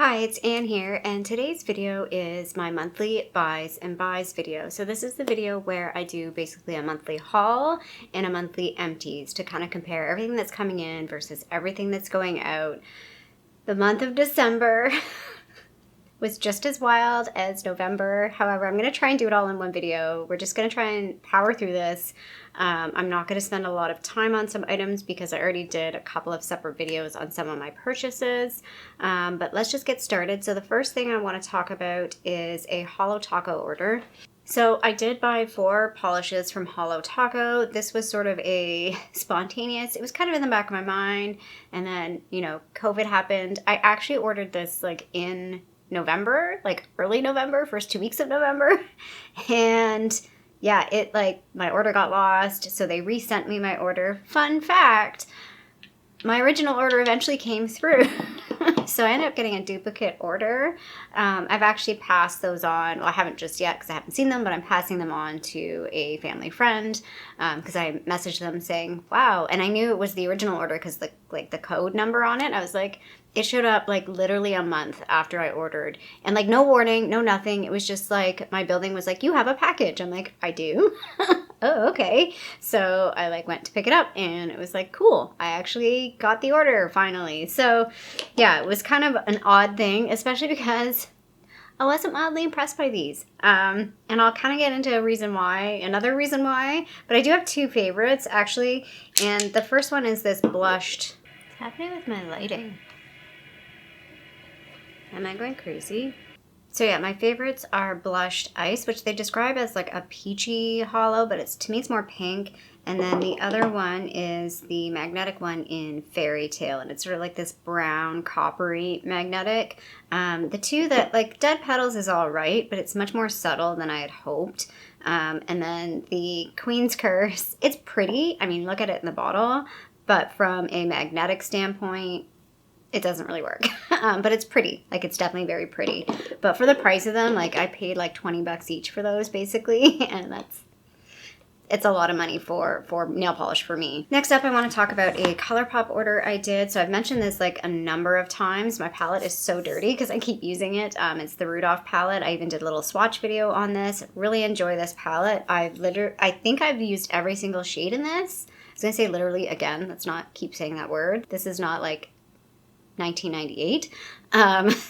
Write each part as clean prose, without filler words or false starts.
Hi, it's Anne here, and today's video is my monthly buys and buys video. So this is the video where I do basically a monthly haul and a monthly empties to kind of compare everything that's coming in versus everything that's going out. The month of December was just as wild as November. However, I'm going to try and do it all in one video. We're just going to try and power through this. I'm not going to spend a lot of time on some items because I already did a couple of separate videos on some of my purchases. But let's just get started. So the first thing I want to talk about is a Hol Taco order. So I did buy 4 polishes from Hol Taco. This was sort of a spontaneous, it was kind of in the back of my mind. And then, COVID happened. I actually ordered this in November, early November, first 2 weeks of November. And yeah, my order got lost, so they resent me my order. Fun fact, my original order eventually came through. So I ended up getting a duplicate order. I've actually passed those on. Well, I haven't just yet because I haven't seen them, but I'm passing them on to a family friend because I messaged them saying, wow. And I knew it was the original order because the code number on it, I was like, it showed up literally a month after I ordered. And no warning, no nothing. It was just my building was like, you have a package. I'm like, I do? Oh, okay. So I went to pick it up and it was cool. I actually got the order finally. So yeah, it was kind of an odd thing, especially because I wasn't mildly impressed by these. And I'll kind of get into another reason why, but I do have 2 favorites actually. And the first one is this blushed. What's happening with my lighting? Am I going crazy? So yeah, my favorites are blushed ice, which they describe as a peachy hollow, but to me it's more pink. And then the other one is the magnetic one in Fairy Tale, and it's sort of this brown coppery magnetic. The two that Dead Petals is all right, but it's much more subtle than I had hoped. And then the Queen's Curse, it's pretty. I mean, look at it in the bottle, but from a magnetic standpoint, it doesn't really work, but it's pretty. It's definitely very pretty. But for the price of them, I paid $20 each for those basically, and it's a lot of money for nail polish for me. Next up, I want to talk about a Colourpop order I did. So I've mentioned this a number of times. My palette is so dirty because I keep using it. It's the Rudolph palette. I even did a little swatch video on this. Really enjoy this palette. I think I've used every single shade in this. I was gonna say literally again. Let's not keep saying that word. This is not 1998.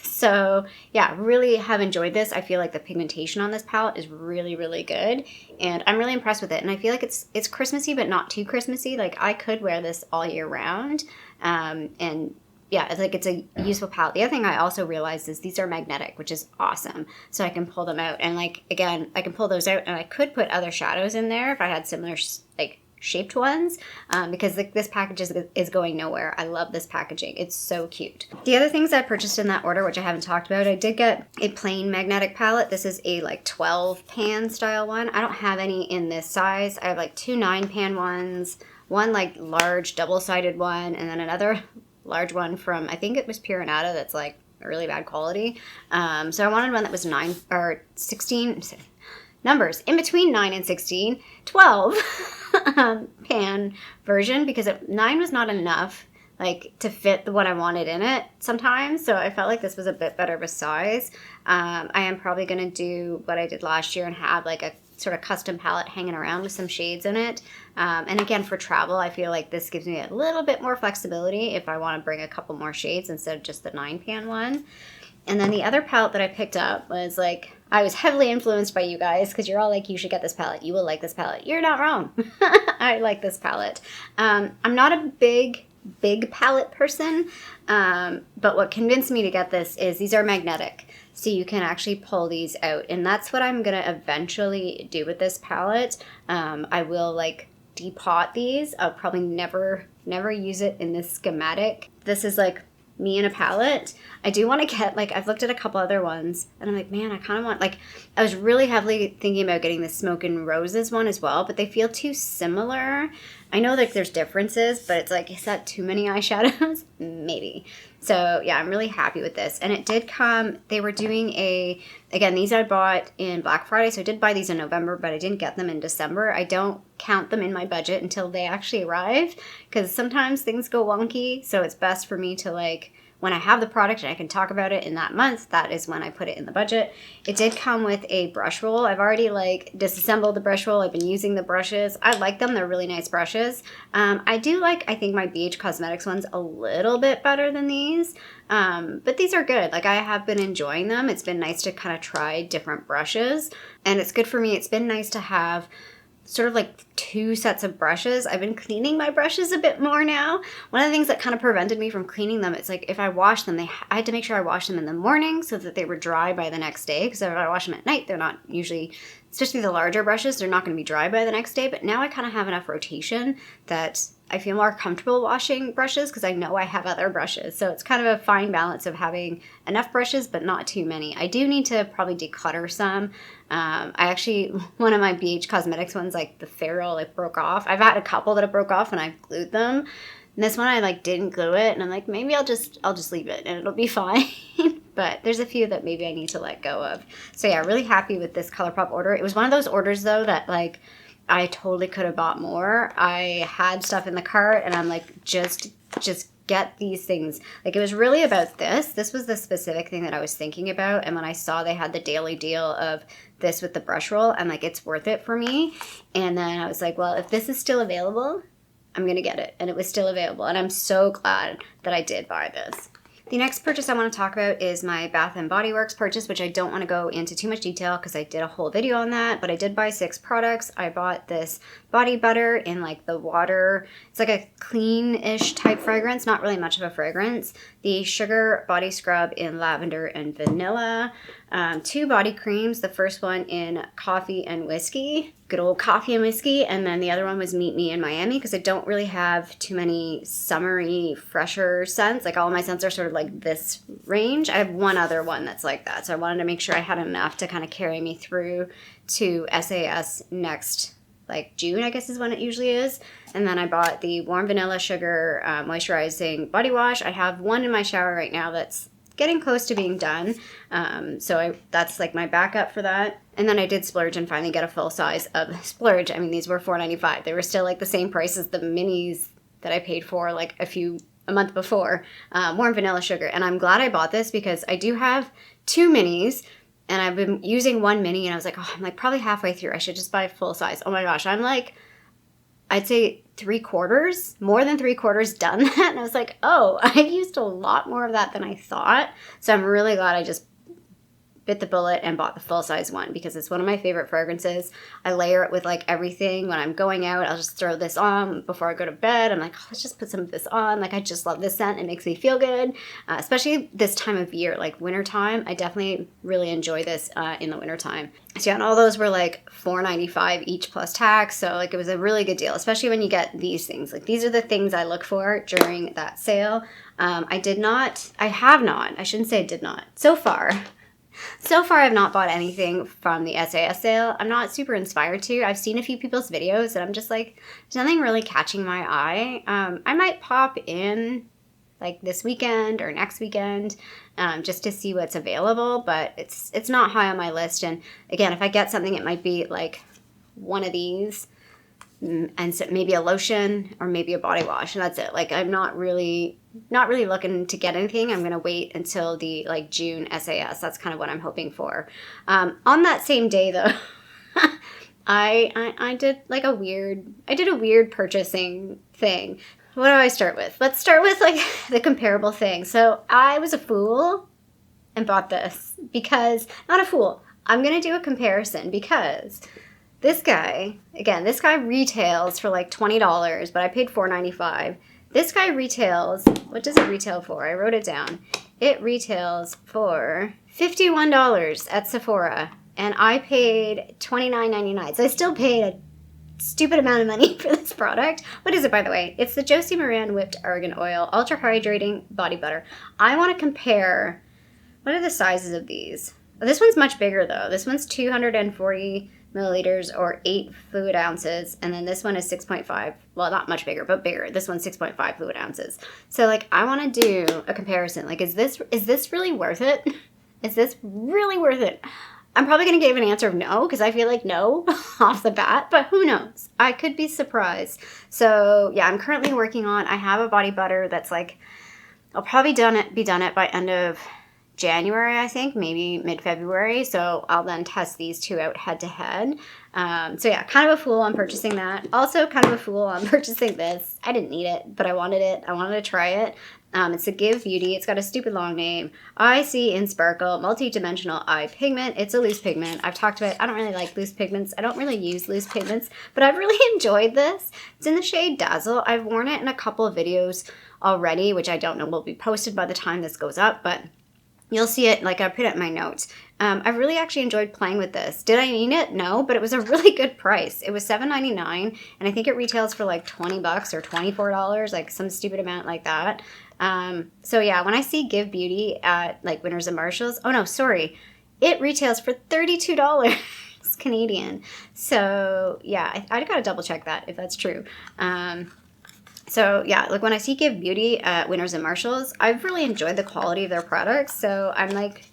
So yeah, really have enjoyed this. I feel the pigmentation on this palette is really, really good, and I'm really impressed with it. And I feel it's Christmassy, but not too Christmassy. I could wear this all year round. And yeah, it's a useful palette. The other thing I also realized is these are magnetic, which is awesome. So I can pull them out, and again, I can pull those out, and I could put other shadows in there if I had similar shaped ones, because this package is going nowhere. I love this packaging. It's so cute. The other things I purchased in that order, which I haven't talked about, I did get a plain magnetic palette. This is a 12 pan style one. I don't have any in this size. I have 2 9-pan ones, one large double-sided one, and then another large one from, I think it was Pure Annata, that's really bad quality. So I wanted one that was 9 or 16 numbers in between 9 and 16, 12 pan version, because 9 was not enough to fit what I wanted in it sometimes. So I felt this was a bit better of a size. I am probably going to do what I did last year and have a sort of custom palette hanging around with some shades in it. And again, for travel, I feel this gives me a little bit more flexibility if I want to bring a couple more shades instead of just the 9-pan one. And then the other palette that I picked up was I was heavily influenced by you guys because you're all you should get this palette. You will like this palette. You're not wrong. I like this palette. I'm not a big palette person, but what convinced me to get this is these are magnetic. So you can actually pull these out. And that's what I'm going to eventually do with this palette. I will depot these. I'll probably never use it in this schematic. This is me in a palette. I do want to get I've looked at a couple other ones and I'm man, I kind of want I was really heavily thinking about getting the Smoke and Roses one as well, but they feel too similar. I know there's differences, but it's is that too many eyeshadows? Maybe. So yeah, I'm really happy with this. And it did come, they were doing again, these I bought in Black Friday, so I did buy these in November, but I didn't get them in December. I don't count them in my budget until they actually arrive, because sometimes things go wonky, so it's best for me to when I have the product and I can talk about it in that month, that is when I put it in the budget. It did come with a brush roll. I've already like disassembled the brush roll. I've been using the brushes. I like them. They're really nice brushes. I do like, I think my BH Cosmetics one's a little bit better than these. But these are good. Like I have been enjoying them. It's been nice to kind of try different brushes, and it's good for me. It's been nice to have sort of like 2 sets of brushes. I've been cleaning my brushes a bit more now. One of the things that kind of prevented me from cleaning them, it's like if I wash them, I had to make sure I washed them in the morning so that they were dry by the next day. Because if I wash them at night, they're not usually, especially the larger brushes, they're not going to be dry by the next day. But now I kind of have enough rotation that I feel more comfortable washing brushes because I know I have other brushes. So it's kind of a fine balance of having enough brushes but not too many. I do need to probably declutter some. I actually, one of my BH Cosmetics ones, like the ferrule, it broke off. I've had a couple that have broke off and I've glued them. And this one I like didn't glue it, and I'm like, maybe I'll just leave it and it'll be fine. But there's a few that maybe I need to let go of. So yeah, really happy with this Colourpop order. It was one of those orders though that like I totally could have bought more. I had stuff in the cart and I'm like, just get these things. Like it was really about this. This was the specific thing that I was thinking about. And when I saw they had the daily deal of this with the brush roll, I'm like, it's worth it for me. And then I was like, well, if this is still available, I'm going to get it. And it was still available. And I'm so glad that I did buy this. The next purchase I want to talk about is my Bath & Body Works purchase, which I don't want to go into too much detail because I did a whole video on that, but I did buy 6 products. I bought this body butter in like the water. It's like a clean-ish type fragrance, not really much of a fragrance. The sugar body scrub in lavender and vanilla. 2 body creams, the first one in coffee and whiskey, good old coffee and whiskey, and then the other one was Meet Me in Miami because I don't really have too many summery, fresher scents. Like all of my scents are sort of like this range. I have one other one that's like that, so I wanted to make sure I had enough to kind of carry me through to SAS next, like June, I guess is when it usually is. And then I bought the warm vanilla sugar moisturizing body wash. I have one in my shower right now that's getting close to being done. That's like my backup for that. And then I did splurge and finally get a full size of Splurge. I mean, these were $4.95. They were still like the same price as the minis that I paid for like a month before. Warm vanilla sugar. And I'm glad I bought this because I do have 2 minis and I've been using 1 mini and I was like, oh, I'm like probably halfway through. I should just buy a full size. Oh my gosh. I'm like, I'd say 3/4, more than 3/4 done that. And I was like, oh, I've used a lot more of that than I thought. So I'm really glad I just bit the bullet and bought the full size one because it's one of my favorite fragrances. I layer it with like everything. When I'm going out, I'll just throw this on before I go to bed. I'm like, oh, let's just put some of this on. Like I just love this scent. It makes me feel good, especially this time of year, like wintertime. I definitely really enjoy this in the wintertime. So yeah, and all those were like $4.95 each plus tax. So like it was a really good deal, especially when you get these things. Like these are the things I look for during that sale. I shouldn't say I did not. So far, I've not bought anything from the SAS sale. I'm not super inspired to. I've seen a few people's videos and I'm just like, there's nothing really catching my eye. I might pop in like this weekend or next weekend just to see what's available, but it's not high on my list. And again, if I get something, it might be like one of these and so maybe a lotion or maybe a body wash, and that's it. Like I'm not really looking to get anything. I'm gonna wait until the like June SAS. That's kind of what I'm hoping for. On that same day though, I did a weird purchasing thing. What do I start with? Let's start with like the comparable thing. So I was a fool and bought this because, not a fool, I'm gonna do a comparison because this guy retails for like $20, but I paid $4.95. This guy retails, what does it retail for? I wrote it down. It retails for $51 at Sephora, and I paid $29.99. So I still paid a stupid amount of money for this product. What is it, by the way? It's the Josie Maran Whipped Argan Oil Ultra Hydrating Body Butter. I want to compare, what are the sizes of these? Well, this one's much bigger though. This one's 240 milliliters or 8 fluid ounces, and then this one is 6.5. Well, not much bigger, but bigger. This one's 6.5 fluid ounces. So like I want to do a comparison. Like is this really worth it? Is this really worth it? I'm probably going to give an answer of no because I feel like no off the bat, but who knows? I could be surprised. So yeah, I'm currently working on, I have a body butter that's like, I'll probably be done it by end of January, I think, maybe mid-February. So I'll then test these two out head to head. So yeah, kind of a fool on purchasing that. Also kind of a fool on purchasing this. I didn't need it, but I wanted it. I wanted to try it. It's a Give Beauty. It's got a stupid long name. Eye See in Sparkle Multi-Dimensional Eye Pigment. It's a loose pigment. I've talked about it. I don't really like loose pigments. I don't really use loose pigments, but I've really enjoyed this. It's in the shade Dazzle. I've worn it in a couple of videos already, which I don't know will be posted by the time this goes up, but you'll see it, like I put it in my notes. I've really actually enjoyed playing with this. Did I need it? No, but it was a really good price. It was $7.99, and I think it retails for like $20 or $24, like some stupid amount like that. So yeah, when I see Give Beauty at like Winners and Marshalls, oh no, sorry, it retails for $32 Canadian. So yeah, I gotta double check that if that's true. So yeah, like when I see Give Beauty at Winners and Marshalls, I've really enjoyed the quality of their products. So I'm like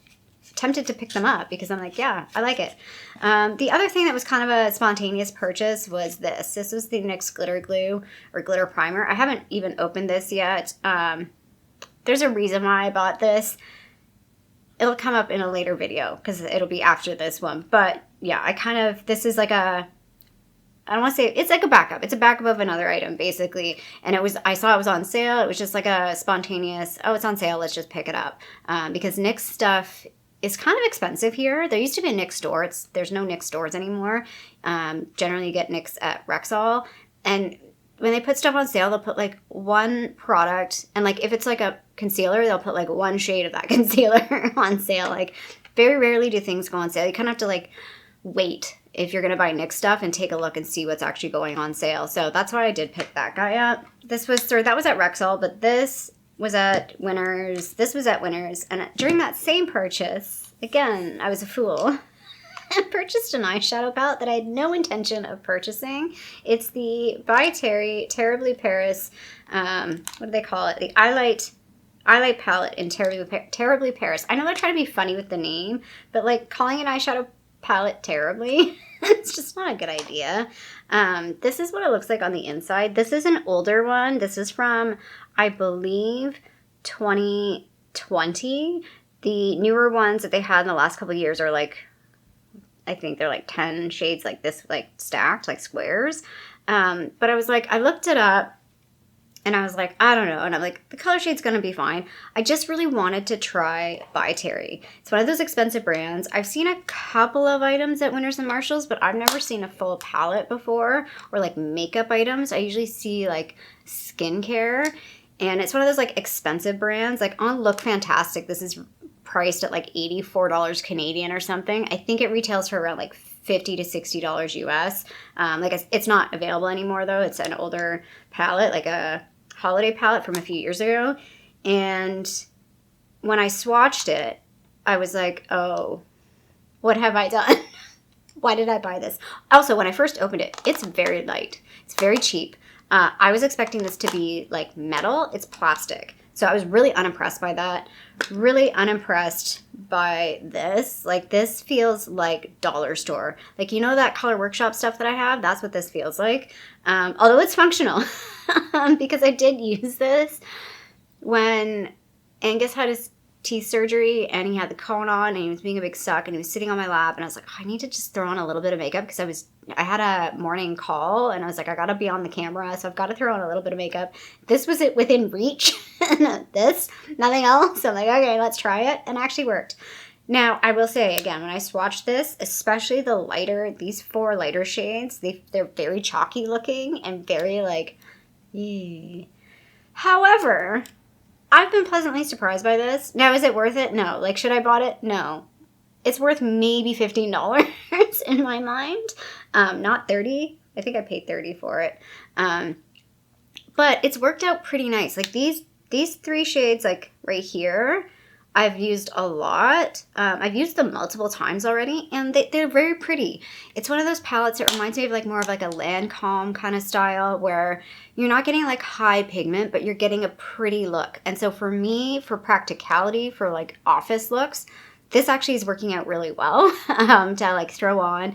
tempted to pick them up because I'm like, yeah, I like it. The other thing that was kind of a spontaneous purchase was this. This was the NYX Glitter Glue or Glitter Primer. I haven't even opened this yet. There's a reason why I bought this. It'll come up in a later video because it'll be after this one. But yeah, this is like I don't want to say, it's like a backup. It's a backup of another item, basically. And I saw it was on sale. It was just like a spontaneous, oh, it's on sale, let's just pick it up. Because NYX stuff is kind of expensive here. There used to be a NYX store. There's no NYX stores anymore. Generally you get NYX at Rexall. And when they put stuff on sale, they'll put like one product. And like if it's like a concealer, they'll put like one shade of that concealer on sale. Like very rarely do things go on sale. You kind of have to like wait if you're going to buy NYX stuff and take a look and see what's actually going on sale. So that's why I did pick that guy up. That was at Rexall, but this was at Winners. This was at Winners. And during that same purchase, again, I was a fool. I purchased an eyeshadow palette that I had no intention of purchasing. It's the by Terry Terribly Paris, what do they call it? The Eyelight palette in Terribly Paris. I know they're trying to be funny with the name, but like calling an eyeshadow palette terribly, it's just not a good idea. This is what it looks like on the inside. This is an older one. This is from, I believe, 2020. The newer ones that they had in the last couple of years are like, I think they're like 10 shades like this, like stacked, like squares. But I was like, I looked it up and I was like, I don't know. And I'm like, the color shade's going to be fine. I just really wanted to try By Terry. It's one of those expensive brands. I've seen a couple of items at Winners and Marshalls, but I've never seen a full palette before or like makeup items. I usually see like skincare, and it's one of those like expensive brands. Like on Look Fantastic, this is priced at like $84 Canadian or something. I think it retails for around like $50 to $60 US. It's not available anymore though. It's an older palette, like a holiday palette from a few years ago. And when I swatched it, I was like, oh, what have I done? Why did I buy this? Also, when I first opened it, it's very light. It's very cheap. I was expecting this to be like metal. It's plastic. So I was really unimpressed by that. Really unimpressed by this. Like this feels like dollar store. Like, you know that Color Workshop stuff that I have? That's what this feels like. Although it's functional because I did use this when Angus had his teeth surgery and he had the cone on and he was being a big suck and he was sitting on my lap and I was like, oh, I need to just throw on a little bit of makeup because I had a morning call and I was like, I gotta be on the camera, so I've got to throw on a little bit of makeup. This was it within reach. Nothing else. So I'm like, okay, let's try it, and it actually worked. Now I will say again, when I swatched this, especially these 4 lighter shades, they're very chalky looking and very like, eee. However, I've been pleasantly surprised by this. Now, is it worth it? No. Like, should I bought it? No. It's worth maybe $15 in my mind. Not $30. I think I paid $30 for it. But it's worked out pretty nice. Like these 3 shades, like right here, I've used a lot. I've used them multiple times already, and they're very pretty. It's one of those palettes that reminds me of like more of like a Lancome kind of style where you're not getting like high pigment, but you're getting a pretty look. And so for me, for practicality, for like office looks, this actually is working out really well to like throw on.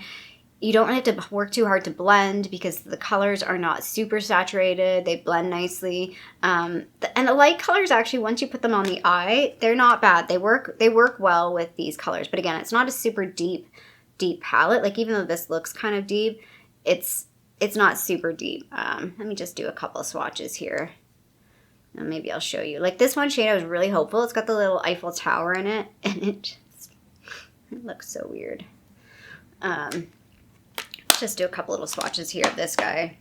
You don't really have to work too hard to blend because the colors are not super saturated. They blend nicely. And the light colors, actually, once you put them on the eye, they're not bad. They work well with these colors. But again, it's not a super deep palette. Like, even though this looks kind of deep, it's not super deep. Let me just do a couple of swatches here. And maybe I'll show you. Like, this one shade, I was really hopeful. It's got the little Eiffel Tower in it. And it looks so weird. Just do a couple little swatches here of this guy,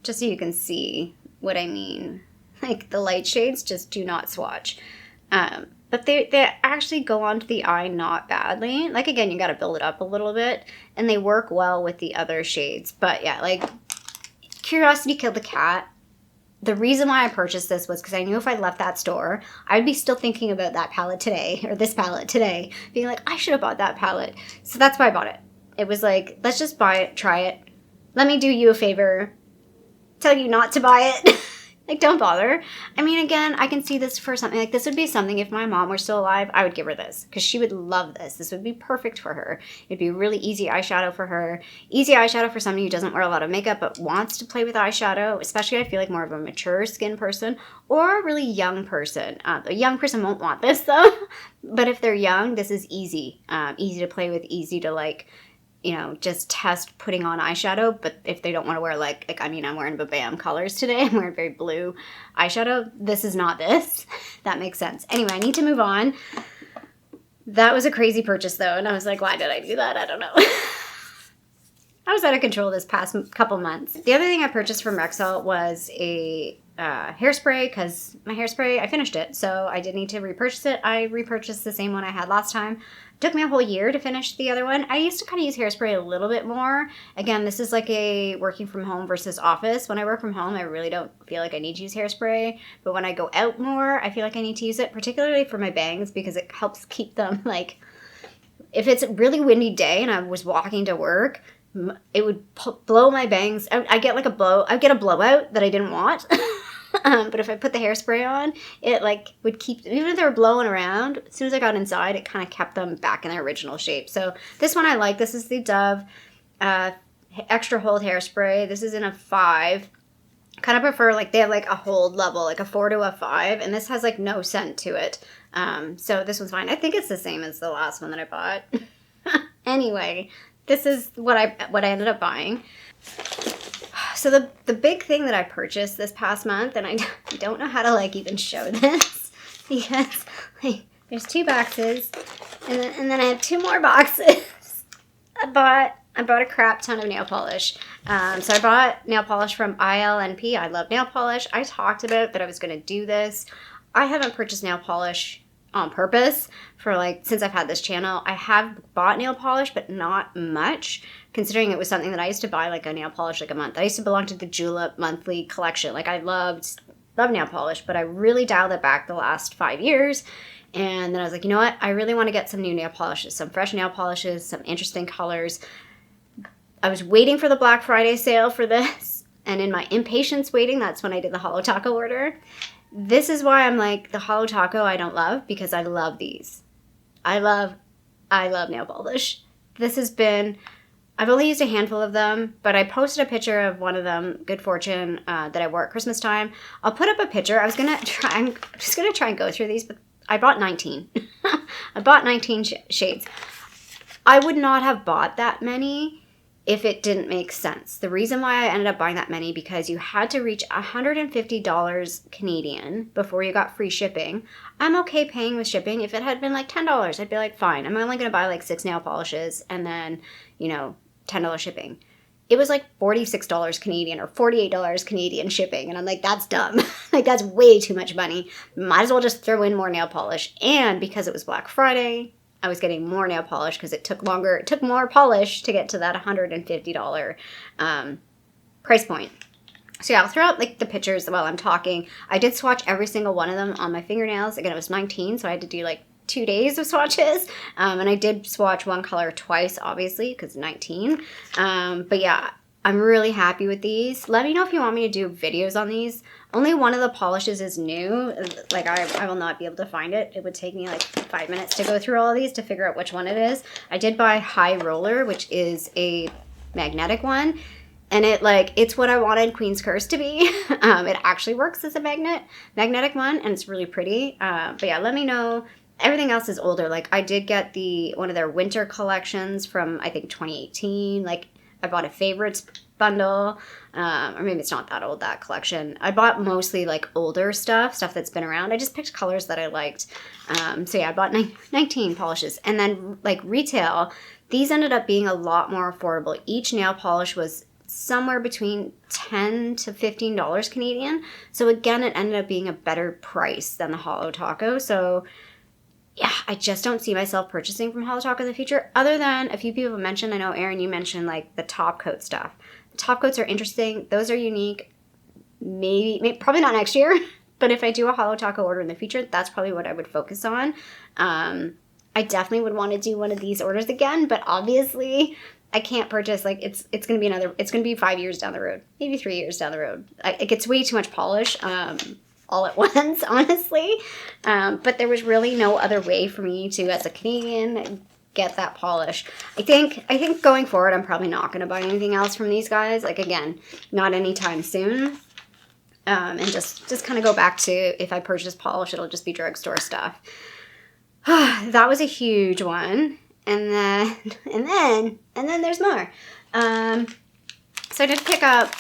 just so you can see what I mean. Like, the light shades just do not swatch, but they actually go onto the eye not badly. Like, again, you got to build it up a little bit, and they work well with the other shades. But yeah, like, curiosity killed the cat. The reason why I purchased this was because I knew if I left that store, I'd be still thinking about that palette today, or this palette today, being like, I should have bought that palette. So that's why I bought it. It was like, let's just buy it, try it. Let me do you a favor. Tell you not to buy it. Like, don't bother. I mean, again, I can see this for something. Like, this would be something, if my mom were still alive, I would give her this. Because she would love this. This would be perfect for her. It'd be a really easy eyeshadow for her. Easy eyeshadow for somebody who doesn't wear a lot of makeup but wants to play with eyeshadow. Especially, I feel like, more of a mature skin person. Or a really young person. A young person won't want this, though. But if they're young, this is easy. Easy to play with. Easy to, like, you know, just test putting on eyeshadow. But if they don't want to wear, like I mean, I'm wearing Babam colors today. I'm wearing very blue eyeshadow. This is not this. That makes sense. Anyway, I need to move on. That was a crazy purchase, though. And I was like, why did I do that? I don't know. I was out of control this past couple months. The other thing I purchased from Rexall was a hairspray, because my hairspray, I finished it. So I did need to repurchase it. I repurchased the same one I had last time. Took me a whole year to finish the other one. I used to kind of use hairspray a little bit more. Again, this is like a working from home versus office. When I work from home, I really don't feel like I need to use hairspray. But when I go out more, I feel like I need to use it, particularly for my bangs, because it helps keep them, like, if it's a really windy day and I was walking to work, it would blow my bangs. I get a blowout that I didn't want. But if I put the hairspray on, it, like, would keep, even if they were blowing around, as soon as I got inside, it kind of kept them back in their original shape. So this one I like. This is the Dove Extra Hold Hairspray. This is in a 5. Kind of prefer, like, they have, like, a hold level, like a 4 to a 5, and this has, like, no scent to it. So this one's fine. I think it's the same as the last one that I bought. Anyway, this is what I ended up buying. So the big thing that I purchased this past month, and I don't know how to, like, even show this, because, like, there's 2 boxes, and then I have 2 more boxes. I bought a crap ton of nail polish. So I bought nail polish from ILNP. I love nail polish. I talked about that I was going to do this. I haven't purchased nail polish on purpose for, like, since I've had this channel. I have bought nail polish, but not much, considering it was something that I used to buy, like, a nail polish like a month. I used to belong to the Julep monthly collection. Like, I love nail polish, but I really dialed it back the last 5 years. And then I was like, you know what? I really want to get some new nail polishes, some fresh nail polishes, some interesting colors. I was waiting for the Black Friday sale for this, and in my impatience waiting, that's when I did the Hol Taco order. This is why I'm like, the Hol Taco I don't love, because I love these. I love nail polish. This has been, I've only used a handful of them, but I posted a picture of one of them, Good Fortune, that I wore at Christmas time. I'll put up a picture. I'm just going to try and go through these, but I bought 19. I bought 19 shades. I would not have bought that many if it didn't make sense. The reason why I ended up buying that many, because you had to reach $150 Canadian before you got free shipping. I'm okay paying with shipping. If it had been like $10, I'd be like, fine. I'm only going to buy like 6 nail polishes and then, you know, $10 shipping. It was like $46 Canadian or $48 Canadian shipping. And I'm like, that's dumb. Like, that's way too much money. Might as well just throw in more nail polish. And because it was Black Friday, I was getting more nail polish because it took longer. It took more polish to get to that $150 price point. So yeah, I'll throw out like the pictures while I'm talking. I did swatch every single one of them on my fingernails. Again, it was 19, so I had to do like 2 days of swatches. And I did swatch one color twice, obviously, because 19. But yeah, I'm really happy with these. Let me know if you want me to do videos on these. Only one of the polishes is new. Like, I will not be able to find it. It would take me like 5 minutes to go through all of these to figure out which one it is. I did buy High Roller, which is a magnetic one. And it's what I wanted Queen's Curse to be. It actually works as a magnetic one, and it's really pretty. But yeah, let me know. Everything else is older. Like, I did get one of their winter collections from, I think, 2018. Like, I bought a favorites bundle, or maybe it's not that old, that collection. I bought mostly like older stuff that's been around. I just picked colors that I liked. So yeah, I bought 19 polishes. And then like retail, these ended up being a lot more affordable. Each nail polish was somewhere between $10 to $15 Canadian. So again, it ended up being a better price than the Hol Taco. So yeah, I just don't see myself purchasing from Hol Taco in the future, other than a few people mentioned. I know, Erin, you mentioned like the top coat stuff. The top coats are interesting. Those are unique. Maybe probably not next year, but if I do a Hol Taco order in the future, that's probably what I would focus on. I definitely would want to do one of these orders again, but obviously I can't purchase, like, it's going to be 5 years down the road, maybe 3 years down the road. It gets way too much polish. All at once, honestly. But there was really no other way for me to, as a Canadian, get that polish. I think going forward, I'm probably not going to buy anything else from these guys. Like, again, not anytime soon. And just kind of go back to, if I purchase polish, it'll just be drugstore stuff. That was a huge one. And then there's more. So I did pick up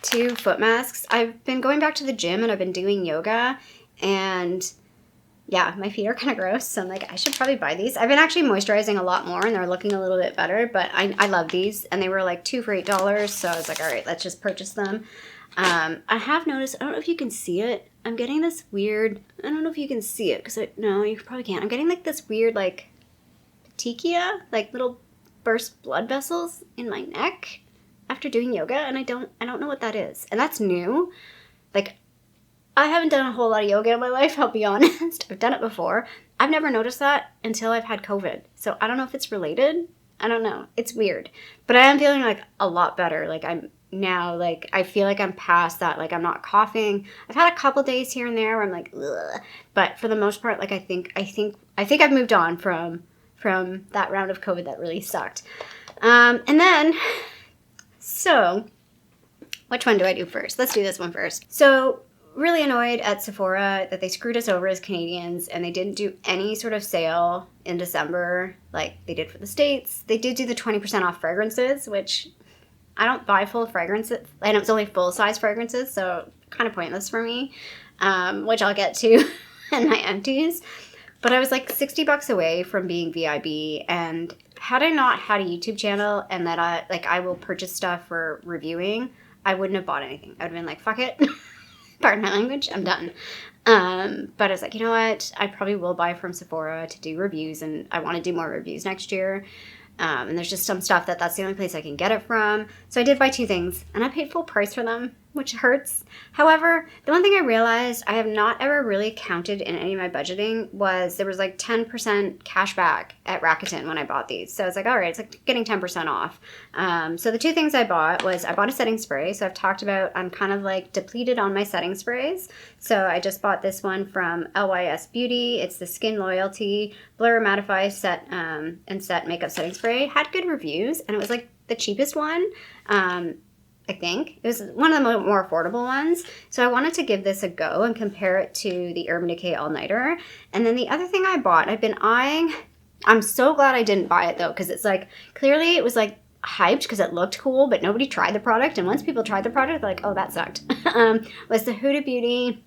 2 foot masks. I've been going back to the gym and I've been doing yoga, and yeah, my feet are kind of gross, so I'm like, I should probably buy these. I've been actually moisturizing a lot more and they're looking a little bit better, but I love these, and they were like 2 for $8, so I was like, all right, let's just purchase them. I have noticed, I don't know if you can see it, I'm getting this weird, I don't know if you can see it, because no, you probably can't. I'm getting like this weird like petechia, like little burst blood vessels in my neck after doing yoga, and I don't know what that is. And that's new. Like, I haven't done a whole lot of yoga in my life, I'll be honest. I've done it before. I've never noticed that until I've had COVID. So I don't know if it's related. I don't know. It's weird. But I am feeling like a lot better. Like, I'm now, like, I feel like I'm past that. Like, I'm not coughing. I've had a couple days here and there where I'm like, ugh. But for the most part, like, I think I've moved on from that round of COVID that really sucked. And then, so which one do I do first? Let's do this one first. So really annoyed at Sephora that they screwed us over as Canadians and they didn't do any sort of sale in December like they did for the States. They did do the 20% off fragrances, which I don't buy full fragrances, and it was only full-size fragrances, so kind of pointless for me, which I'll get to in my empties. But I was like $60 away from being VIB, and had I not had a YouTube channel and that I will purchase stuff for reviewing, I wouldn't have bought anything. I would have been like, fuck it. Pardon my language, I'm done. But I was like, you know what? I probably will buy from Sephora to do reviews, and I want to do more reviews next year. And there's just some stuff that's the only place I can get it from. So I did buy 2 things, and I paid full price for them, which hurts. However, the one thing I realized I have not ever really counted in any of my budgeting was there was like 10% cash back at Rakuten when I bought these. So I was like, all right, it's like getting 10% off. So the 2 things I bought was I bought a setting spray. So I've talked about I'm kind of like depleted on my setting sprays. So I just bought this one from LYS Beauty. It's the Skin Loyalty Blur Mattify Set and Set Makeup Setting Spray. Had good reviews, and it was like the cheapest one. I think. It was one of the more affordable ones. So I wanted to give this a go and compare it to the Urban Decay All Nighter. And then the other thing I bought, I've been eyeing, I'm so glad I didn't buy it though, because it's like, clearly it was like hyped because it looked cool, but nobody tried the product. And once people tried the product, they're like, oh, that sucked. Was the Huda Beauty,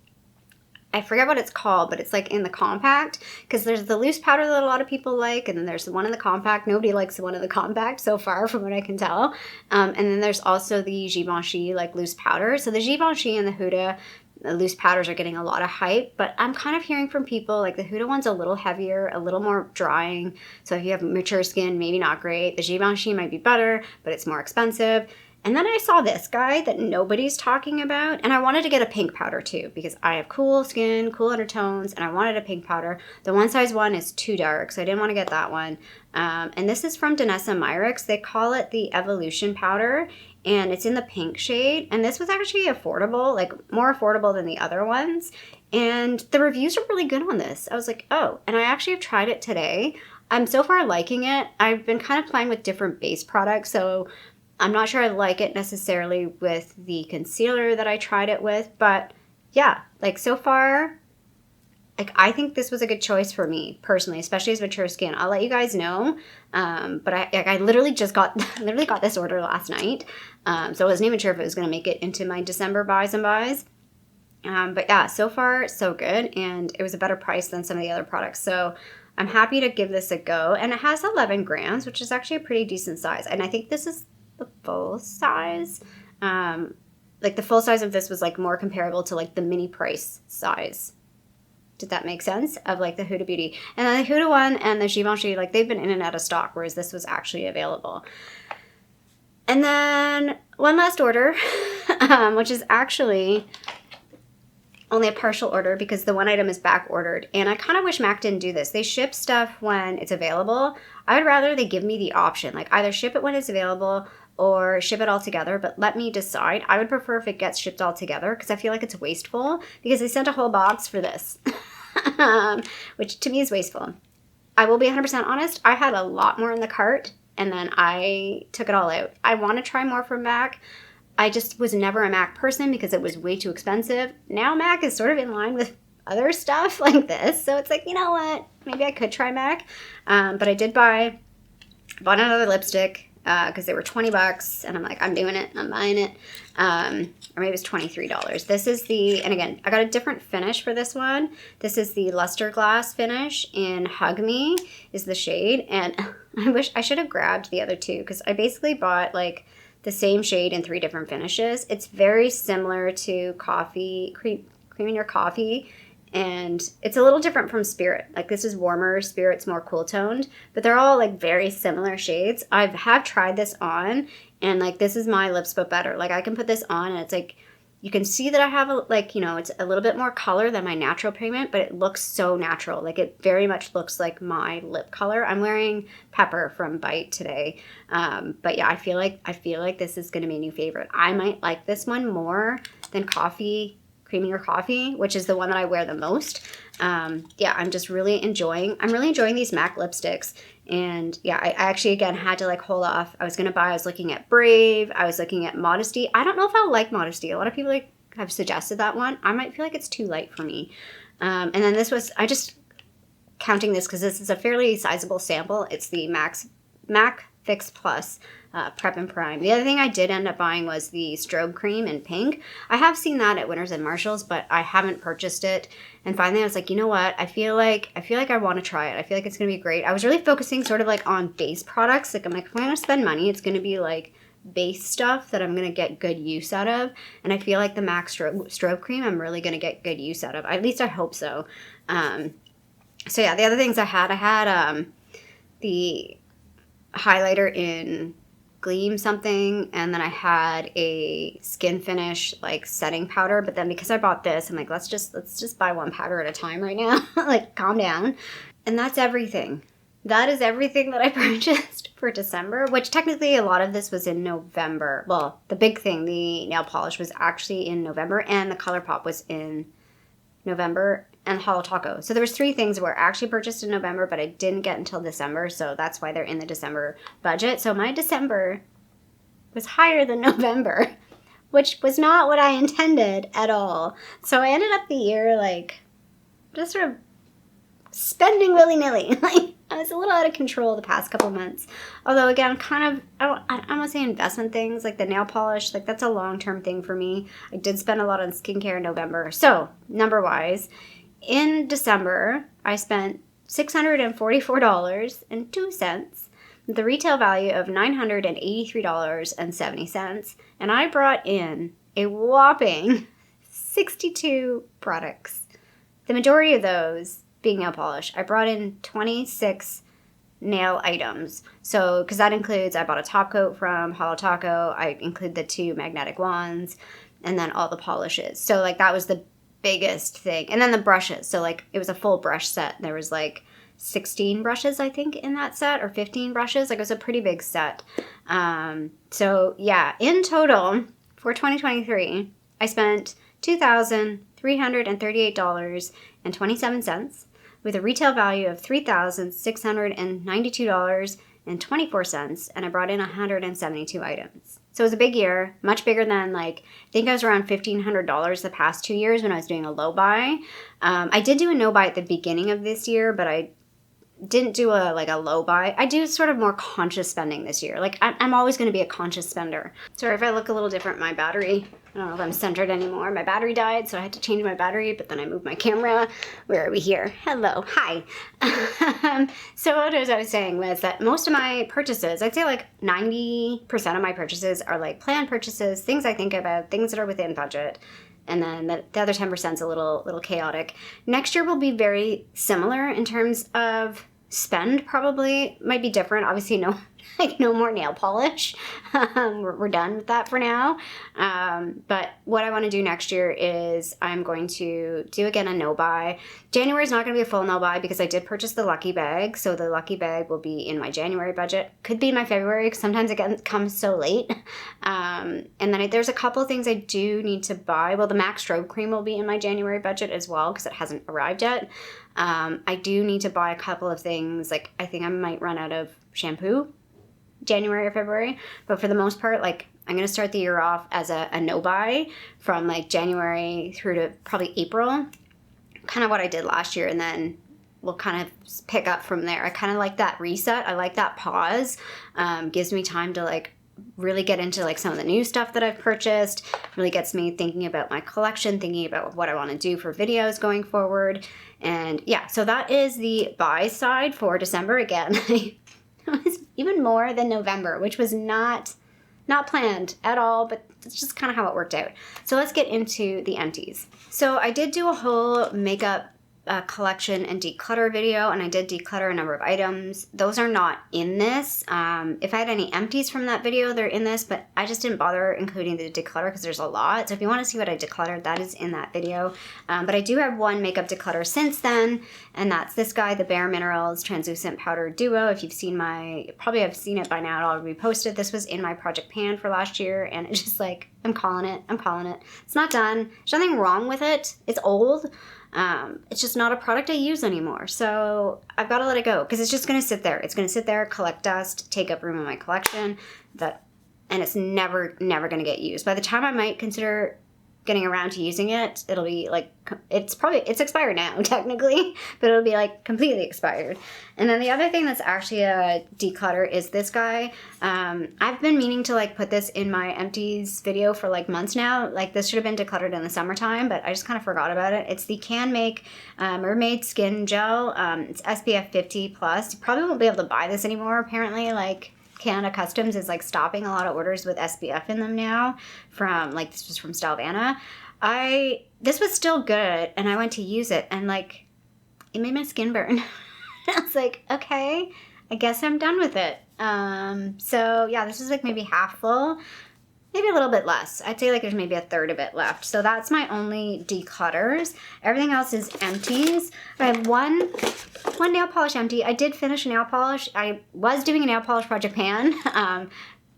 I forget what it's called, but it's like in the compact, because there's the loose powder that a lot of people like, and then there's the one in the compact. Nobody likes the one in the compact so far, from what I can tell. And then there's also the Givenchy like loose powder. So the Givenchy and the Huda loose powders are getting a lot of hype, but I'm kind of hearing from people like the Huda one's a little heavier, a little more drying. So if you have mature skin, maybe not great. The Givenchy might be better, but it's more expensive. And then I saw this guy that nobody's talking about, and I wanted to get a pink powder too, because I have cool skin, cool undertones, and I wanted a pink powder. The one size one is too dark, so I didn't want to get that one. And this is from Danessa Myricks. They call it the Evolution Powder, and it's in the pink shade. And this was actually affordable, like more affordable than the other ones. And the reviews are really good on this. I was like, oh, and I actually have tried it today. I'm so far liking it. I've been kind of playing with different base products, so I'm not sure I like it necessarily with the concealer that I tried it with, but yeah, like so far, like I think this was a good choice for me personally, especially as mature skin. I'll let you guys know. But I literally just got this order last night, so I wasn't even sure if it was going to make it into my December buys and buys. But yeah, so far so good, and it was a better price than some of the other products. So I'm happy to give this a go. And it has 11 grams, which is actually a pretty decent size. And I think this is the full size. Like the full size of this was like more comparable to like the mini price size. Did that make sense? Of like the Huda Beauty. And then the Huda one and the Givenchy, like they've been in and out of stock, whereas this was actually available. And then one last order, which is actually only a partial order because the one item is back ordered. And I kind of wish MAC didn't do this. They ship stuff when it's available. I would rather they give me the option, like either ship it when it's available or ship it all together, but let me decide. I would prefer if it gets shipped all together because I feel like it's wasteful because they sent a whole box for this, which to me is wasteful. I will be 100% honest. I had a lot more in the cart and then I took it all out. I want to try more from MAC. I just was never a MAC person because it was way too expensive. Now MAC is sort of in line with other stuff like this. So it's like, you know what? Maybe I could try MAC. But I did bought another lipstick because they were $20 and I'm like, I'm doing it. I'm buying it. Or maybe it was $23. This is and again, I got a different finish for this one. This is the Luster Glass finish in Hug Me is the shade. And I wish I should have grabbed the other two because I basically bought like the same shade in 3 different finishes. It's very similar to creaming your coffee, and it's a little different from Spirit. Like this is warmer, Spirit's more cool toned, but they're all like very similar shades. I have tried this on, and like this is my lips but better. Like I can put this on, and it's like you can see that I have it's a little bit more color than my natural pigment, but it looks so natural. Like it very much looks like my lip color. I'm wearing Pepper from Bite today. But yeah, I feel like this is going to be a new favorite. I might like this one more than Creaming Your Coffee, which is the one that I wear the most. Yeah, I'm really enjoying these MAC lipsticks. And yeah, I actually, again, had to like hold off. I was looking at Brave. I was looking at Modesty. I don't know if I'll like Modesty. A lot of people like have suggested that one. I might feel like it's too light for me. And then this was, I just counting this because this is a fairly sizable sample. It's the MAC Fix Plus Prep and Prime. The other thing I did end up buying was the strobe cream in pink. I have seen that at Winners and Marshalls, but I haven't purchased it. And finally I was like, you know what? I feel like I want to try it. I feel like it's going to be great. I was really focusing sort of like on base products. Like I'm like, if I'm going to spend money, it's going to be like base stuff that I'm going to get good use out of. And I feel like the MAC strobe cream, I'm really going to get good use out of. At least I hope so. So yeah, the other things I had the highlighter in Gleam something, and then I had a skin finish like setting powder, but then because I bought this, I'm like, let's just buy one powder at a time right now. Like calm down. And that's everything. That is everything that I purchased for December, which technically a lot of this was in November. Well, the big thing, the nail polish, was actually in November, and the Colourpop was in November, and Hol Taco. So there was 3 things that were actually purchased in November, but I didn't get until December, so that's why they're in the December budget. So my December was higher than November, which was not what I intended at all. So I ended up the year like just sort of spending willy-nilly. Like I was a little out of control the past couple months. Although again, kind of, I don't want to say investment things, like the nail polish, like that's a long-term thing for me. I did spend a lot on skincare in November. So number-wise, in December, I spent $644.02, the retail value of $983.70, and I brought in a whopping 62 products. The majority of those being nail polish. I brought in 26 nail items. So, because that includes, I bought a top coat from Hol Taco, I include the 2 magnetic wands, and then all the polishes. So, like, that was the biggest thing. And then the brushes. So, like, it was a full brush set. There was, like, 16 brushes, I think, in that set, or 15 brushes. Like, it was a pretty big set. So yeah, in total for 2023, I spent $2,338.27 with a retail value of $3,692.24, and I brought in 172 items. So it was a big year, much bigger than, like, I think I was around $1,500 the past 2 years when I was doing a low buy. I did do a no buy at the beginning of this year, but I didn't do a low buy. I do sort of more conscious spending this year. Like, I'm always going to be a conscious spender. Sorry if I look a little different. My battery, I don't know if I'm centered anymore. My battery died, so I had to change my battery, but then I moved my camera. Where are we here? Hello. Hi. So what I was saying was that most of my purchases, I'd say like 90% of my purchases are like planned purchases, things I think about, things that are within budget. And then the other 10% is a little chaotic. Next year will be very similar in terms of spend, probably. Might be different. Obviously, no more nail polish. We're done with that for now. But what I want to do next year is I'm going to do, again, a no buy. January is not going to be a full no buy because I did purchase the lucky bag. So the lucky bag will be in my January budget. Could be in my February because sometimes it comes so late. And then there's a couple of things I do need to buy. Well, the MAC strobe cream will be in my January budget as well because it hasn't arrived yet. I do need to buy a couple of things. Like, I think I might run out of shampoo January or February, but for the most part, like, I'm going to start the year off as a no buy from like January through to probably April, kind of what I did last year, and then we'll kind of pick up from there. I kind of like that reset. I like that pause. Gives me time to like really get into like some of the new stuff that I've purchased. Really gets me thinking about my collection, thinking about what I want to do for videos going forward. And yeah, so that is the buy side for December. Again, it was even more than November, which was not planned at all, but it's just kind of how it worked out. So let's get into the empties. So I did do a whole makeup collection and declutter video, and I did declutter a number of items. Those are not in this. If I had any empties from that video, they're in this, but I just didn't bother including the declutter because there's a lot. So if you want to see what I decluttered, that is in that video. But I do have one makeup declutter since then, and that's this guy, the Bare Minerals Translucent Powder Duo. If you've seen probably have seen it by now, I'll repost it. This was in my Project Pan for last year, and it's just like, I'm calling it. It's not done. There's nothing wrong with it. It's old. It's just not a product I use anymore. So I've got to let it go because it's just going to sit there. It's going to sit there, collect dust, take up room in my collection, and it's never going to get used. By the time I might consider getting around to using it, it'll be like, it's expired now technically, but it'll be like completely expired. And then the other thing that's actually a declutter is this guy. I've been meaning to like put this in my empties video for like months now. Like, this should have been decluttered in the summertime, but I just kind of forgot about it. It's the Can Make Mermaid Skin Gel. It's SPF 50 plus. You probably won't be able to buy this anymore. Apparently, like, Canada Customs is like stopping a lot of orders with SPF in them now from like, this was from Stylevana. This was still good, and I went to use it, and like, it made my skin burn. I was like, okay, I guess I'm done with it. So yeah, this is like maybe half full, maybe a little bit less. I'd say like there's maybe a third of it left. So that's my only declutters. Everything else is empties. I have one nail polish empty. I did finish a nail polish. I was doing a nail polish Project Pan.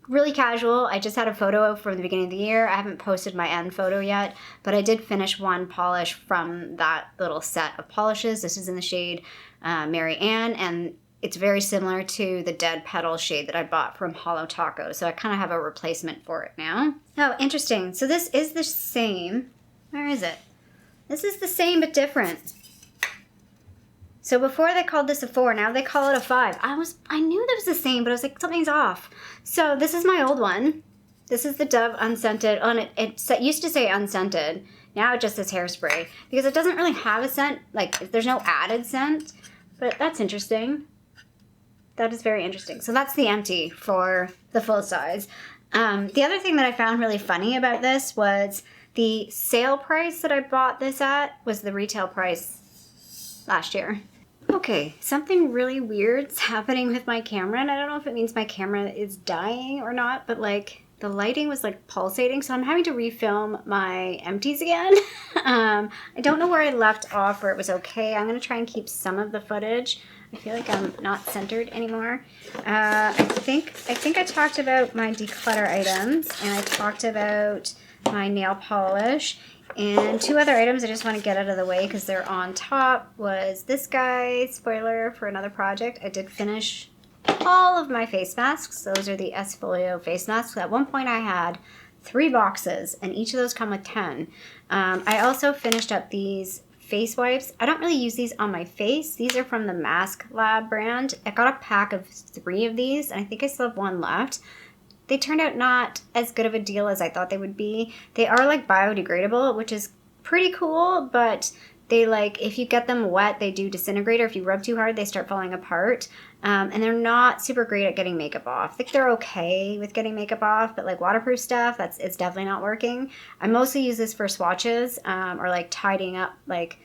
Really casual. I just had a photo from the beginning of the year. I haven't posted my end photo yet, but I did finish one polish from that little set of polishes. This is in the shade Mary Ann, and it's very similar to the Dead Petal shade that I bought from Hol Taco. So I kind of have a replacement for it now. Oh, interesting. So this is the same. Where is it? This is the same but different. So before they called this a 4, now they call it a 5. I knew that was the same, but I was like, something's off. So this is my old one. This is the Dove Unscented. It used to say unscented. Now it just says hairspray because it doesn't really have a scent. Like, there's no added scent, but that's interesting. That is very interesting. So that's the empty for the full size. The other thing that I found really funny about this was the sale price that I bought this at was the retail price last year. Okay, something really weird's happening with my camera, and I don't know if it means my camera is dying or not, but like the lighting was like pulsating, so I'm having to refilm my empties again. I don't know where I left off where it was okay. I'm going to try and keep some of the footage. I feel like I'm not centered anymore. I think I talked about my declutter items, and I talked about my nail polish. And two other items I just want to get out of the way because they're on top was this guy, spoiler for another project. I did finish all of my face masks. Those are the Esfolio face masks. At one point I had 3 boxes, and each of those come with 10. I also finished up these face wipes. I don't really use these on my face. These are from the Mask Lab brand. I got a pack of 3 of these, and I think I still have 1 left. They turned out not as good of a deal as I thought they would be. They are like biodegradable, which is pretty cool, but they like, if you get them wet, they do disintegrate, or if you rub too hard, they start falling apart. And they're not super great at getting makeup off. I think they're okay with getting makeup off, but like waterproof stuff, it's definitely not working. I mostly use this for swatches, or like tidying up like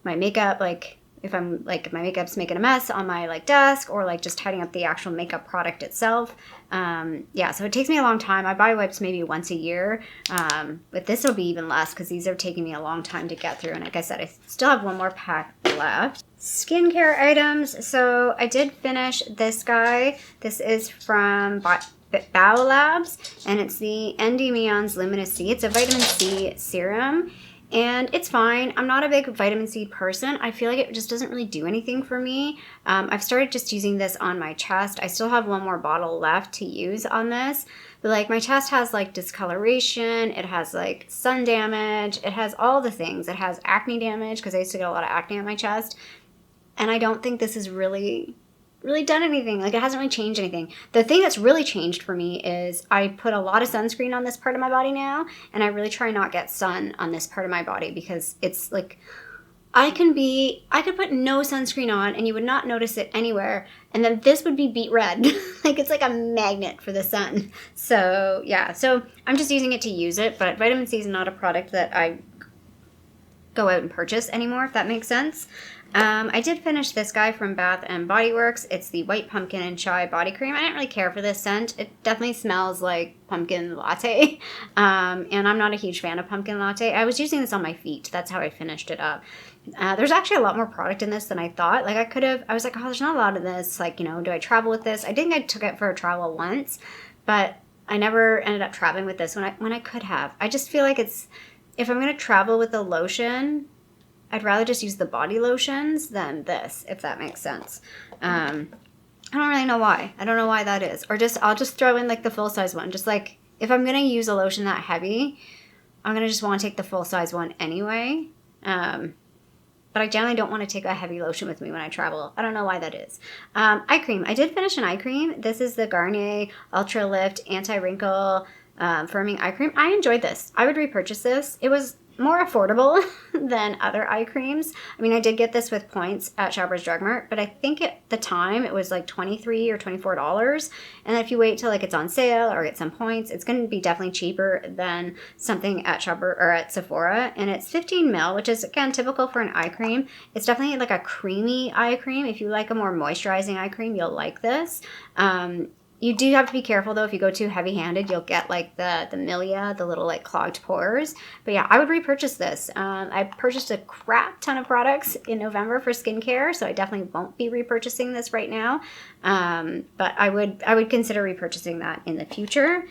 my makeup, like if I'm like my makeup's making a mess on my like desk, or like just tidying up the actual makeup product itself. Yeah, so it takes me a long time. I buy wipes maybe once a year, but this will be even less because these are taking me a long time to get through. And like I said, I still have 1 more pack left. Skincare items. So I did finish this guy. This is from Bao Labs, and it's the Endymions Luminous C. It's a vitamin C serum. And it's fine. I'm not a big vitamin C person. I feel like it just doesn't really do anything for me. I've started just using this on my chest. I still have 1 more bottle left to use on this. But like my chest has like discoloration. It has like sun damage. It has all the things. It has acne damage because I used to get a lot of acne on my chest. And I don't think this is really done anything. Like it hasn't really changed anything. The thing that's really changed for me is I put a lot of sunscreen on this part of my body now, and I really try not get sun on this part of my body because it's like I could put no sunscreen on and you would not notice it anywhere, and then this would be beet red. Like it's like a magnet for the sun. So yeah, so I'm just using it to use it, but vitamin C is not a product that I go out and purchase anymore, if that makes sense. I did finish this guy from Bath and Body Works. It's the White Pumpkin and Chai Body Cream. I didn't really care for this scent. It definitely smells like pumpkin latte. And I'm not a huge fan of pumpkin latte. I was using this on my feet. That's how I finished it up. There's actually a lot more product in this than I thought. Like I was like, oh, there's not a lot of this. Like, you know, do I travel with this? I think I took it for a travel once, but I never ended up traveling with this when I could have. I just feel like if I'm going to travel with a lotion, I'd rather just use the body lotions than this, if that makes sense. I don't really know why. I don't know why that is. Or I'll just throw in like the full-size one. Just like, if I'm going to use a lotion that heavy, I'm going to just want to take the full-size one anyway. But I generally don't want to take a heavy lotion with me when I travel. I don't know why that is. Eye cream. I did finish an eye cream. This is the Garnier Ultra Lift Anti-Wrinkle Firming Eye Cream. I enjoyed this. I would repurchase this. It was more affordable than other eye creams. I mean, I did get this with points at Shoppers Drug Mart, but I think at the time it was like $23 or $24. And if you wait till like it's on sale or get some points, it's going to be definitely cheaper than something at Shopper or at Sephora. And it's 15 ml, which is again typical for an eye cream. It's definitely like a creamy eye cream. If you like a more moisturizing eye cream, you'll like this. You do have to be careful though. If you go too heavy-handed, you'll get like the milia, the little like clogged pores. But yeah, I would repurchase this. I purchased a crap ton of products in November for skincare, so I definitely won't be repurchasing this right now. But I would consider repurchasing that in the future.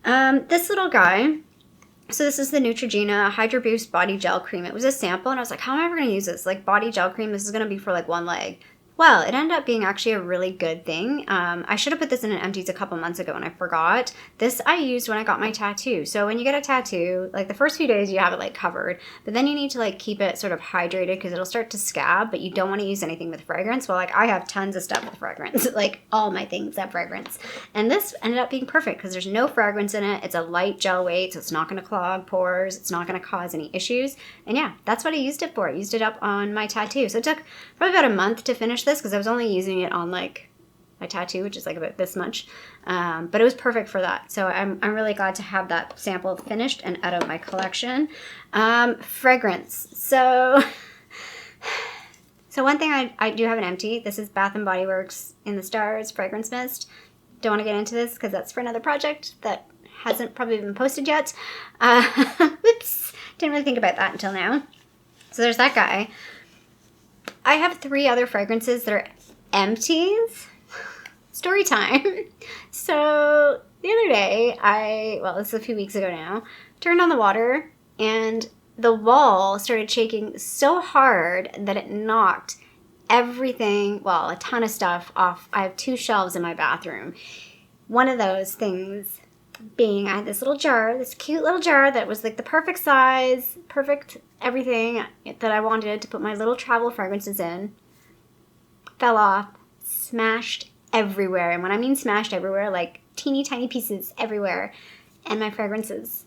This little guy. So this is the Neutrogena Hydro Boost Body Gel Cream. It was a sample, and I was like, how am I ever going to use this? Like body gel cream, this is going to be for like one leg. Well, it ended up being actually a really good thing. I should have put this in an Empties a couple months ago and I forgot. This I used when I got my tattoo. So when you get a tattoo, like the first few days you have it like covered, but then you need to like keep it sort of hydrated because it'll start to scab, but you don't want to use anything with fragrance. Well, like I have tons of stuff with fragrance, like all my things have fragrance. And this ended up being perfect because there's no fragrance in it. It's a light gel weight, so it's not going to clog pores. It's not going to cause any issues. And yeah, that's what I used it for. I used it up on my tattoo. So it took probably about a month to finish this because I was only using it on like my tattoo, which is like about this much, but it was perfect for that. So I'm really glad to have that sample finished and out of my collection. Fragrance. So one thing I do have an empty. This is Bath and Body Works In the Stars Fragrance Mist. Don't want to get into this because that's for another project that hasn't probably been posted yet. Whoops, didn't really think about that until now. So there's that guy. I have 3 other fragrances that are empties. Story time. So the other day, well, this is a few weeks ago now, turned on the water and the wall started shaking so hard that it knocked everything, well, a ton of stuff off. I have 2 shelves in my bathroom. One of those things being, I had this little jar, this cute little jar that was like the perfect size, perfect everything that I wanted to put my little travel fragrances in. Fell off, smashed everywhere. And when I mean smashed everywhere, like teeny tiny pieces everywhere. And my fragrances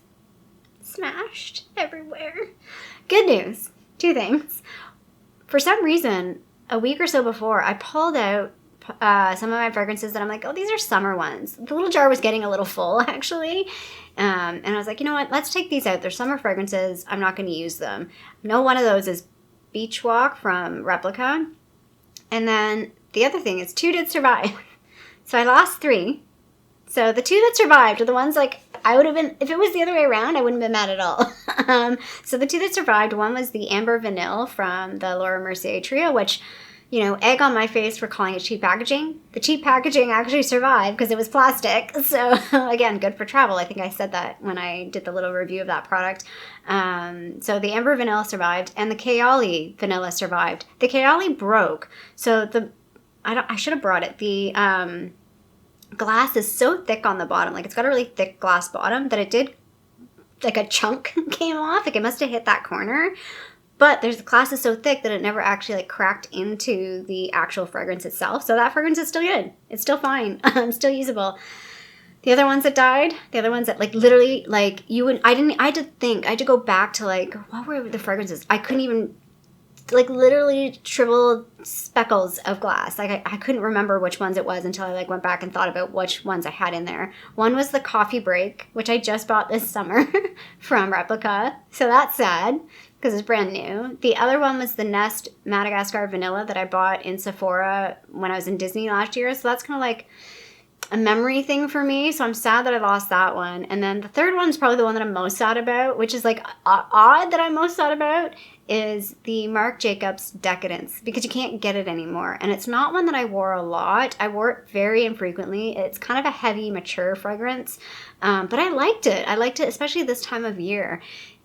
smashed everywhere. Good news. 2 things. For some reason, a week or so before, I pulled out some of my fragrances that I'm like, oh, these are summer ones. The little jar was getting a little full, actually. And I was like, you know what? Let's take these out. They're summer fragrances. I'm not going to use them. No one of those is Beach Walk from Replica. And then the other thing is 2 did survive. So I lost 3. So the 2 that survived are the ones like I would have been, if it was the other way around, I wouldn't have been mad at all. So the 2 that survived, one was the Amber Vanille from the Laura Mercier trio, which, you know, egg on my face for calling it cheap packaging. The cheap packaging actually survived because it was plastic. So again, good for travel. I think I said that when I did the little review of that product. So the Amber Vanilla survived and the Kayali Vanilla survived. The Kayali broke. So I should have brought it. The glass is so thick on the bottom. Like it's got a really thick glass bottom that it did, like a chunk came off. Like it must have hit that corner. But the glass is so thick that it never actually like cracked into the actual fragrance itself. So that fragrance is still good. It's still fine. Still usable. The other ones that died, the other ones that like literally like I had to go back to like, what were the fragrances? I couldn't even, like literally shriveled speckles of glass. Like I couldn't remember which ones it was until I like went back and thought about which ones I had in there. One was the Coffee Break, which I just bought this summer from Replica. So that's sad because it's brand new. The other one was the Nest Madagascar Vanilla that I bought in Sephora when I was in Disney last year. So that's kind of like a memory thing for me. So I'm sad that I lost that one. And then the third one is probably the one that I'm most sad about, which is like odd that I'm most sad about, is the Marc Jacobs Decadence, because you can't get it anymore. And it's not one that I wore a lot. I wore it very infrequently. It's kind of a heavy, mature fragrance. But I liked it. I liked it, especially this time of year.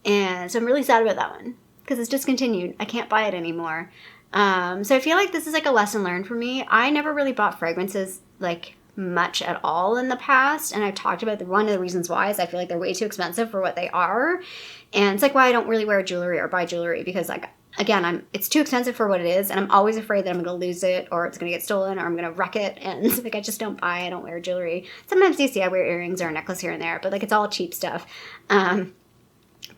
And so I'm really sad about that one because it's discontinued. I can't buy it anymore. So I feel like this is like a lesson learned for me. I never really bought fragrances like much at all in the past, and I've talked about one of the reasons why is I feel like they're way too expensive for what they are, and it's like why I don't really wear jewelry or buy jewelry, because like again it's too expensive for what it is, and I'm always afraid that I'm gonna lose it or it's gonna get stolen or I'm gonna wreck it, and like I just don't wear jewelry. Sometimes you see I wear earrings or a necklace here and there, but like it's all cheap stuff. But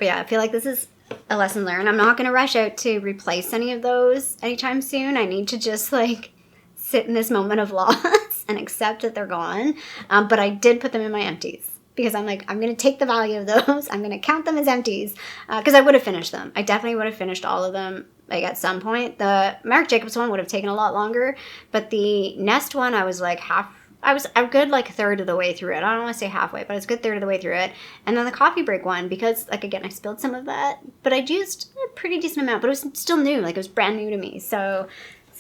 yeah, I feel like this is a lesson learned. I'm not gonna rush out to replace any of those anytime soon. I need to just like sit in this moment of loss and accept that they're gone. But I did put them in my empties because I'm like, I'm going to take the value of those. I'm going to count them as empties because I would have finished them. I definitely would have finished all of them like at some point. The Marc Jacobs one would have taken a lot longer, but the Nest one, I was like I was a good like third of the way through it. I don't want to say halfway, but I was a good third of the way through it. And then the Coffee Break one, because like again, I spilled some of that, but I used a pretty decent amount, but it was still new. Like it was brand new to me. So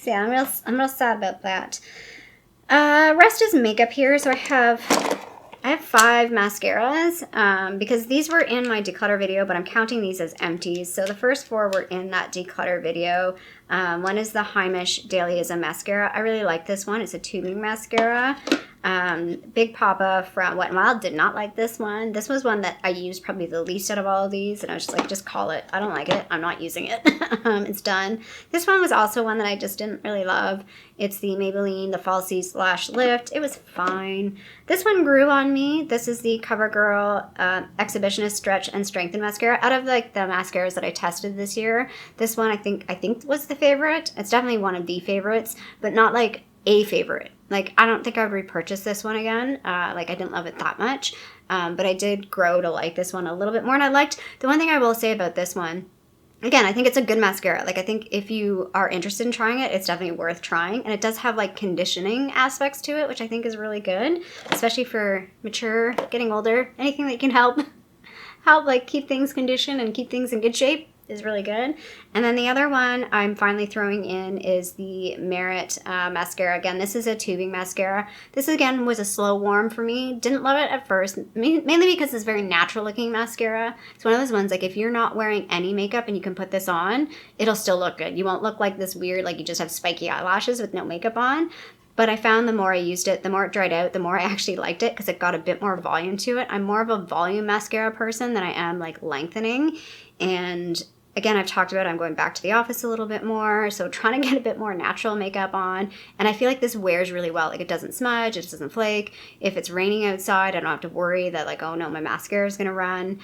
yeah, I'm real sad about that. Rest is makeup here. So I have 5 mascaras because these were in my declutter video, but I'm counting these as empties. So the first 4 were in that declutter video. One is the Heimish Dahliaism mascara. I really like this one. It's a tubing mascara. Big Papa from Wet n Wild did not like this one. This was one that I used probably the least out of all of these, and I was just like, just call it. I don't like it. I'm not using it. It's done. This one was also one that I just didn't really love. It's the Maybelline, the Falsies Lash Lift. It was fine. This one grew on me. This is the CoverGirl Exhibitionist Stretch and Strengthen Mascara. Out of like the mascaras that I tested this year, this one I think was the favorite. It's definitely one of the favorites, but not like a favorite. Like, I don't think I would repurchase this one again. Like, I didn't love it that much. But I did grow to like this one a little bit more. And I liked, the one thing I will say about this one, again, I think it's a good mascara. Like, I think if you are interested in trying it, it's definitely worth trying. And it does have, like, conditioning aspects to it, which I think is really good. Especially for mature, getting older. Anything that can help, like, keep things conditioned and keep things in good shape. is really good. And then the other one I'm finally throwing in is the Merit mascara. Again, this is a tubing mascara. This again was a slow warm for me. Didn't love it at first, mainly because it's very natural looking mascara. It's one of those ones like if you're not wearing any makeup and you can put this on, it'll still look good. You won't look like this weird, like you just have spiky eyelashes with no makeup on. But I found the more I used it, the more it dried out, the more I actually liked it because it got a bit more volume to it. I'm more of a volume mascara person than I am like lengthening. And again, I've talked about I'm going back to the office a little bit more, so trying to get a bit more natural makeup on. And I feel like this wears really well. Like it doesn't smudge, it doesn't flake. If it's raining outside, I don't have to worry that like, oh no, my mascara is gonna run.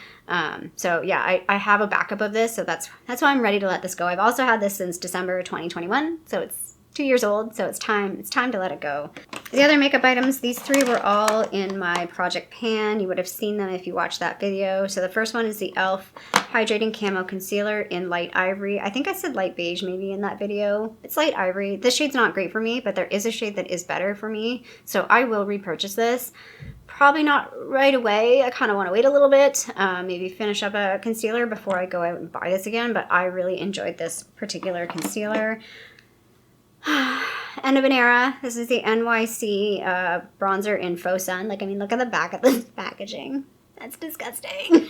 So yeah, I have a backup of this, so that's why I'm ready to let this go. I've also had this since December 2021, so it's 2 years old, so it's time to let it go. The other makeup items, these three were all in my project pan. You would have seen them if you watched that video. So the first one is the e.l.f. Hydrating Camo Concealer in Light Ivory. I think I said light beige maybe in that video. It's light ivory. This shade's not great for me, but there is a shade that is better for me. So I will repurchase this. Probably not right away. I kind of want to wait a little bit, maybe finish up a concealer before I go out and buy this again, but I really enjoyed this particular concealer. End of an era. This is the NYC bronzer in Faux Sun. Like, I mean, look at the back of this packaging. That's disgusting.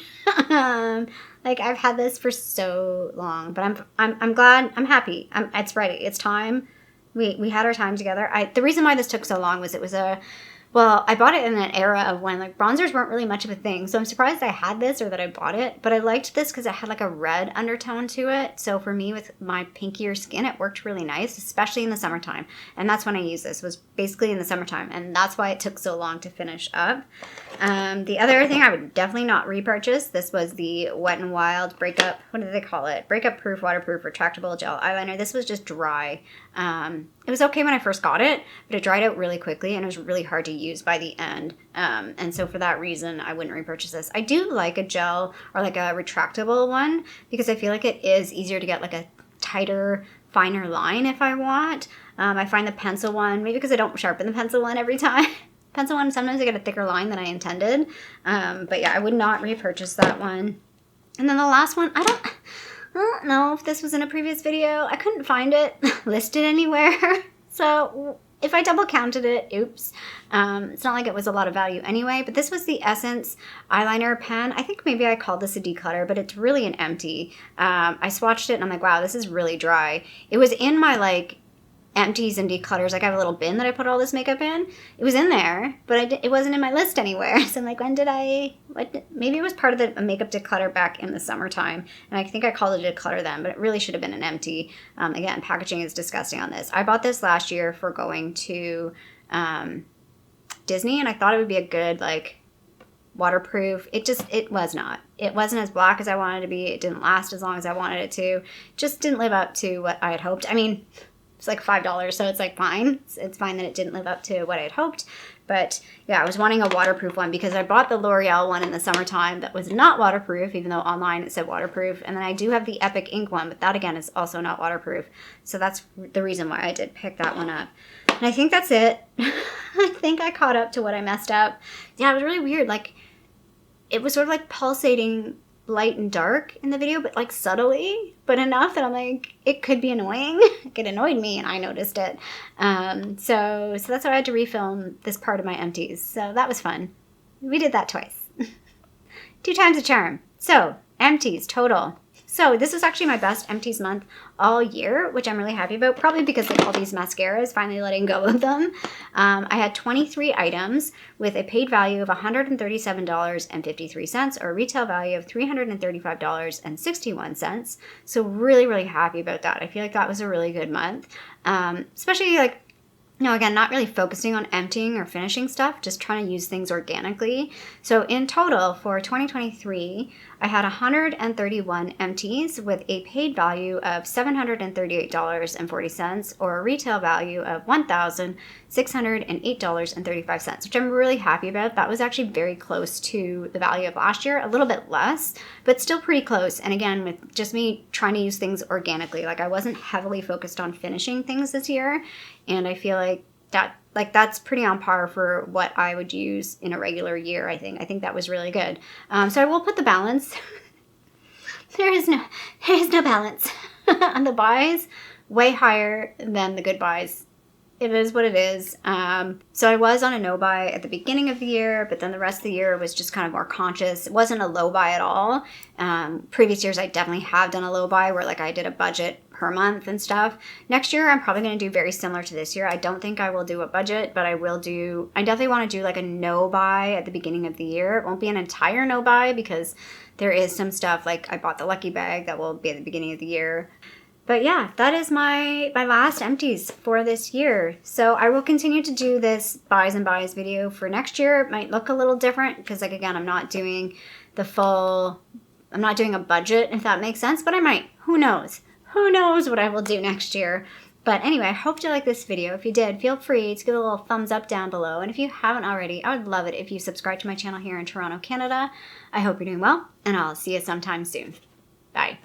Like, I've had this for so long, but I'm glad. I'm happy. It's ready. It's time. We had our time together. The reason why this took so long was it was well, I bought it in an era of when like bronzers weren't really much of a thing. So I'm surprised I had this or that I bought it. But I liked this because it had like a red undertone to it. So for me with my pinkier skin, it worked really nice, especially in the summertime. And that's when I used this, was basically in the summertime. And that's why it took so long to finish up. The other thing I would definitely not repurchase, this was the Wet n Wild Breakup, what do they call it? Breakup Proof Waterproof Retractable Gel Eyeliner. This was just dry. It was okay when I first got it, but it dried out really quickly and it was really hard to use by the end. And so for that reason, I wouldn't repurchase this. I do like a gel or like a retractable one because I feel like it is easier to get like a tighter, finer line if I want. I find the pencil one, maybe because I don't sharpen the pencil one every time. Pencil one, sometimes I get a thicker line than I intended. But yeah, I would not repurchase that one. And then the last one, I don't know if this was in a previous video. I couldn't find it listed anywhere. So if I double counted it, oops. It's not like it was a lot of value anyway, but this was the Essence eyeliner pen. I think maybe I called this a declutter, but it's really an empty. I swatched it and I'm like, wow, this is really dry. It was in my like empties and declutters. Like I have a little bin that I put all this makeup in. It was in there, but it wasn't in my list anywhere. So I'm like, maybe it was part of the makeup declutter back in the summertime. And I think I called it a declutter then, but it really should have been an empty. Again, packaging is disgusting on this. I bought this last year for going to Disney and I thought it would be a good like waterproof. It was not. It wasn't as black as I wanted it to be. It didn't last as long as I wanted it to. Just didn't live up to what I had hoped. I mean, it's like $5, so it's like fine. It's fine that it didn't live up to what I had hoped. But yeah, I was wanting a waterproof one because I bought the L'Oreal one in the summertime that was not waterproof, even though online it said waterproof. And then I do have the Epic Ink one, but that again is also not waterproof. So that's the reason why I did pick that one up. And I think that's it. I think I caught up to what I messed up. Yeah, it was really weird. Like, it was sort of like pulsating light and dark in the video, but like subtly, but enough that I'm like, it could be annoying. It annoyed me and I noticed it. So that's why I had to refilm this part of my empties. So that was fun. We did that twice. 2 times a charm. So empties total. So this is actually my best empties month all year, which I'm really happy about, probably because like all these mascaras, finally letting go of them. I had 23 items with a paid value of $137.53 or a retail value of $335.61. So really, really happy about that. I feel like that was a really good month, especially like, again, not really focusing on emptying or finishing stuff, just trying to use things organically. So in total for 2023, I had 131 empties with a paid value of $738.40 or a retail value of $1,608.35, which I'm really happy about. That was actually very close to the value of last year, a little bit less, but still pretty close. And again, with just me trying to use things organically, like I wasn't heavily focused on finishing things this year. And I feel like that's pretty on par for what I would use in a regular year, I think. I think that was really good. So I will put the balance there is no balance. And the buys way higher than the good buys. It is what it is. So I was on a no buy at the beginning of the year, but then the rest of the year was just kind of more conscious. It wasn't a low buy at all. Previous years I definitely have done a low buy where like I did a budget per month and stuff. Next year I'm probably going to do very similar to this year. I don't think I will do a budget, but I definitely want to do like a no buy at the beginning of the year. It won't be an entire no buy because there is some stuff like I bought the lucky bag that will be at the beginning of the year. But yeah, that is my last empties for this year. So I will continue to do this buys and buys video for next year. It might look a little different because like again, I'm not doing a budget, if that makes sense, but I might. Who knows? Who knows what I will do next year. But anyway, I hope you liked this video. If you did, feel free to give it a little thumbs up down below. And if you haven't already, I would love it if you subscribe to my channel here in Toronto, Canada. I hope you're doing well, and I'll see you sometime soon. Bye.